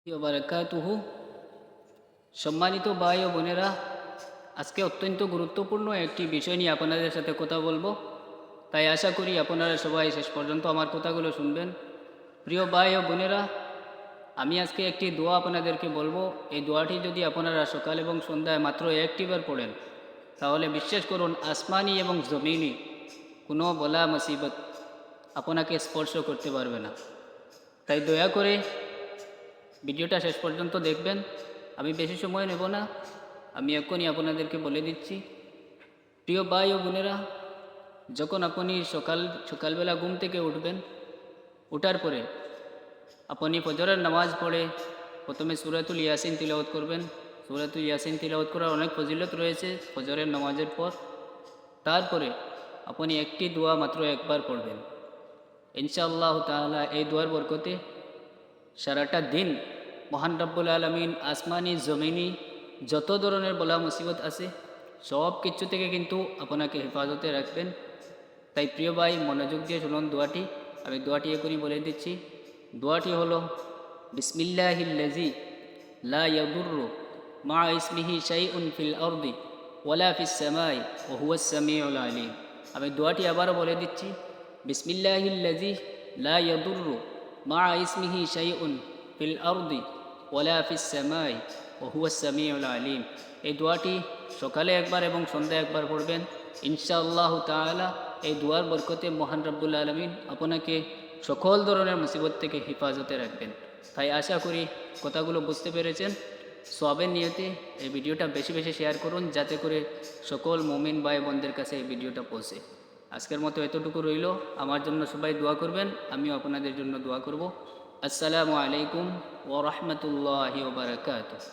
বারাকাতুহু। সম্মানিত ভাই ও বোনেরা, আজকে অত্যন্ত গুরুত্বপূর্ণ একটি বিষয় নিয়ে আপনাদের সাথে কথা বলবো। তাই আশা করি আপনারা সবাই শেষ পর্যন্ত আমার কথাগুলো শুনবেন। প্রিয় ভাই ও বোনেরা, আমি আজকে একটি দোয়া আপনাদেরকে বলবো। এই দোয়াটি যদি আপনারা সকাল এবং সন্ধ্যায় মাত্র একটিবার পড়েন, তাহলে বিশ্বাস করুন আসমানি এবং জমিনি কোনো বলা মুসিবত আপনাকে স্পর্শ করতে পারবে না। তাই দয়া করে ভিডিওটা শেষ পর্যন্ত দেখবেন। আমি বেশি সময় নেব না, আমি এখনই আপনাদেরকে বলে দিচ্ছি। প্রিয় ভাই ও বোনেরা, যখন আপনি সকালবেলা ঘুম থেকে উঠবেন, ওঠার পরে আপনি ফজরের নামাজ পড়ে প্রথমে সূরাতুল ইয়াসিন তিলাওয়াত করবেন। সূরাতুল ইয়াসিন তিলাওয়াত করার অনেক ফজিলত রয়েছে ফজরের নামাজের পর। তারপরে আপনি একটি দোয়া মাত্র একবার পড়বেন। ইনশাআল্লাহ তাআলা এই দোয়ার বরকতে সারাটা দিন মহান রব্বুল আলমিন আসমানি জমিনি যত ধরনের বলা মুসিবত আছে সব কিছু থেকে কিন্তু আপনাকে হেফাজতে রাখবেন। তাই প্রিয় ভাই, মনোযোগ দিয়ে শুনুন দোয়াটি। আমি দোয়াটি এখনই বলে দিচ্ছি। দোয়াটি হলো বিসমিল্লাহিল্লাজি লা ইয়াদুররু মা ইসমিহি শাইউন ফিল আরদি ওয়ালা ফিস সামাই ওয়া হুয়াস সামিউল আলিম। আমি দোয়াটি আবারও বলে দিচ্ছি। বিসমিল্লাহিল্লাজি লা ইয়াদুররু মা ইসমিহি শাইউন ফিল আরদি ওয়ালা ফিস সামাই ওয়া হুয়াস সামিউল আলিম। এই দোয়াটি সকালে একবার এবং সন্ধ্যায় একবার পড়বেন। ইনশাআল্লাহ তাআলা এই দোয়ার বরকতে মহান রব্বুল আলমিন আপনাকে সকল ধরনের মুসিবত থেকে হেফাজতে রাখবেন। তাই আশা করি কথাগুলো বুঝতে পেরেছেন। সওয়াবের নিয়তে এই ভিডিওটা বেশি বেশি শেয়ার করুন, যাতে করে সকল মুমিন ভাই বোনদের কাছে এই ভিডিওটা পৌঁছে। আজকের মতো এতটুকু রইল। আমার জন্য সবাই দোয়া করবেন, আমিও আপনাদের জন্য দোয়া করব। আসসালামু আলাইকুম ওয়া রাহমাতুল্লাহি ওয়া বারাকাতুহু।